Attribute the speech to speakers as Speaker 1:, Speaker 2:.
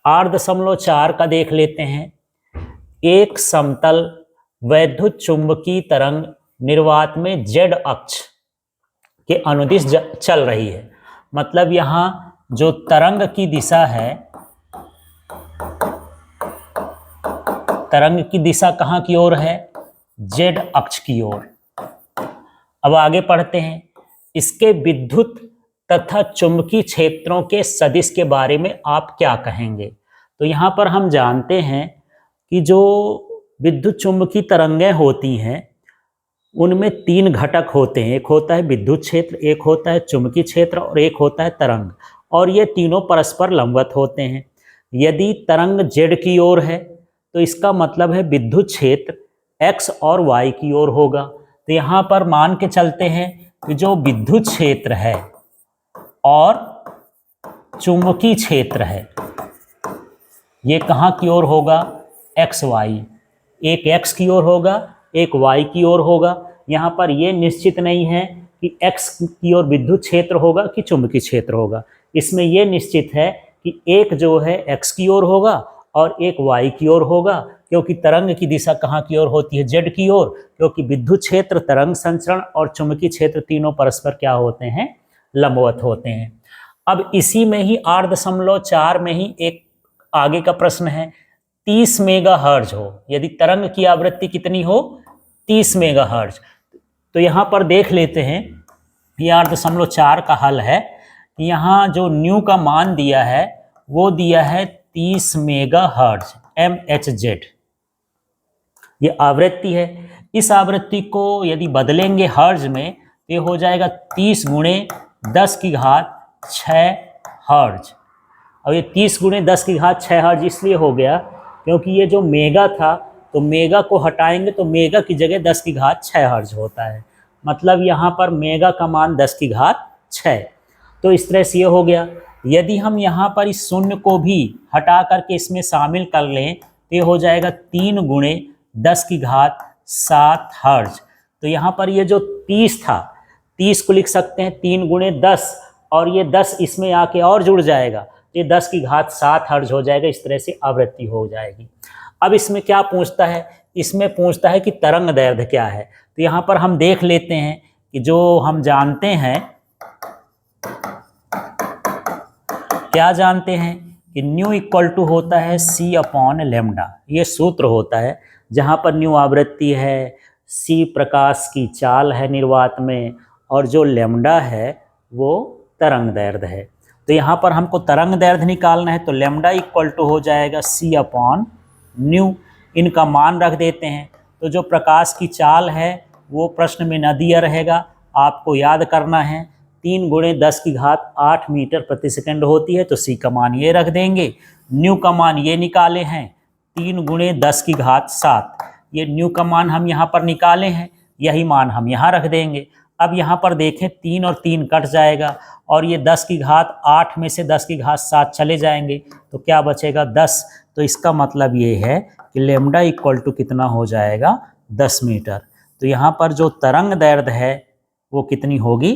Speaker 1: 8.4 का देख लेते हैं। एक समतल वैद्युत चुंबकीय तरंग निर्वात में जेड अक्ष के अनुदिश चल रही है। मतलब यहाँ जो तरंग की दिशा है, तरंग की दिशा कहाँ की ओर है? जेड अक्ष की ओर। अब आगे पढ़ते हैं। इसके विद्युत तथा चुंबकीय क्षेत्रों के सदिश के बारे में आप क्या कहेंगे? तो यहाँ पर हम जानते हैं कि जो विद्युत चुंबकीय तरंगें होती हैं उनमें 3 घटक होते हैं। एक होता है विद्युत क्षेत्र, एक होता है चुंबकीय क्षेत्र और एक होता है तरंग, और ये तीनों परस्पर लंबवत होते हैं। यदि तरंग जेड की ओर है तो इसका मतलब है विद्युत क्षेत्र एक्स और वाई की ओर होगा। तो यहाँ पर मान के चलते हैं कि जो विद्युत क्षेत्र है और चुंबकीय क्षेत्र है ये कहाँ की ओर होगा? X Y. एक एक्स की ओर होगा, एक वाई की ओर होगा। यहाँ पर ये निश्चित नहीं है कि एक्स की ओर विद्युत क्षेत्र होगा कि चुंबकीय क्षेत्र होगा। इसमें यह निश्चित है कि एक जो है एक्स की ओर होगा और एक वाई की ओर होगा, क्योंकि तरंग की दिशा कहाँ की ओर होती है? जेड की ओर, क्योंकि विद्युत क्षेत्र, तरंग संचरण और चुंबकीय क्षेत्र तीनों परस्पर क्या होते हैं? लंबवत होते हैं। अब इसी में ही 8.4 में ही एक आगे का प्रश्न है। 30 मेगाहर्ट्ज हो, यदि तरंग की आवृत्ति कितनी हो? 30 मेगाहर्ट्ज। तो यहाँ पर देख लेते हैं, ये 8.4 का हल है। यहाँ जो न्यू का मान दिया है वो दिया है 30 मेगाहर्ट्ज, MHz। ये आवृत्ति है। इस आवृत्ति को यदि बदलेंगे हर्ट्ज में तो ये हो जाएगा 30 गुणे 10 की घात 6 हर्ट्ज। अब ये 30 गुणे 10 की घात 6 हर्ट्ज इसलिए हो गया क्योंकि ये जो मेगा था तो मेगा को हटाएंगे तो मेगा की जगह 10 की घात 6 हर्ट्ज होता है। मतलब यहाँ पर मेगा का मान 10 की घात 6। तो इस तरह से ये हो गया। यदि हम यहाँ पर इस शून्य को भी हटा करके इसमें शामिल कर लें तो ये हो जाएगा 3 गुणे 10 की घात 7 हर्ट्ज। तो यहाँ पर ये जो 30 था, 30 को लिख सकते हैं 3 गुणे 10, और ये 10 इसमें आके और जुड़ जाएगा, ये 10 की घात 7 हर्ट्ज हो जाएगा। इस तरह से आवृत्ति हो जाएगी। अब इसमें क्या पूछता है? इसमें पूछता है कि तरंग दैर्ध्य क्या है। तो यहाँ पर हम देख लेते हैं कि जो हम जानते हैं, क्या जानते हैं कि न्यू इक्वल टू होता है C/λ। ये सूत्र होता है जहाँ पर न्यू आवृत्ति है, C प्रकाश की चाल है निर्वात में, और जो लैम्डा है वो तरंग दैर्ध्य है। तो यहाँ पर हमको तरंग दैर्ध्य निकालना है तो लैम्डा इक्वल टू हो जाएगा C/ν। इनका मान रख देते हैं। तो जो प्रकाश की चाल है वो प्रश्न में न दिया रहेगा, आपको याद करना है। 3 गुणे 10 की घात 8 मीटर प्रति सेकंड होती है, तो C का मान ये रख देंगे। न्यू का मान ये निकाले हैं 3 गुणे 10 की घात 7। ये न्यू का मान हम यहाँ पर निकाले हैं, यही मान हम यहाँ रख देंगे। अब यहाँ पर देखें 3 और 3 कट जाएगा और ये 10 की घात 8 में से 10 की घात 7 चले जाएंगे तो क्या बचेगा? 10। तो इसका मतलब ये है कि लैम्डा इक्वल टू कितना हो जाएगा? 10 मीटर। तो यहाँ पर जो तरंग दैर्ध्य है वो कितनी होगी?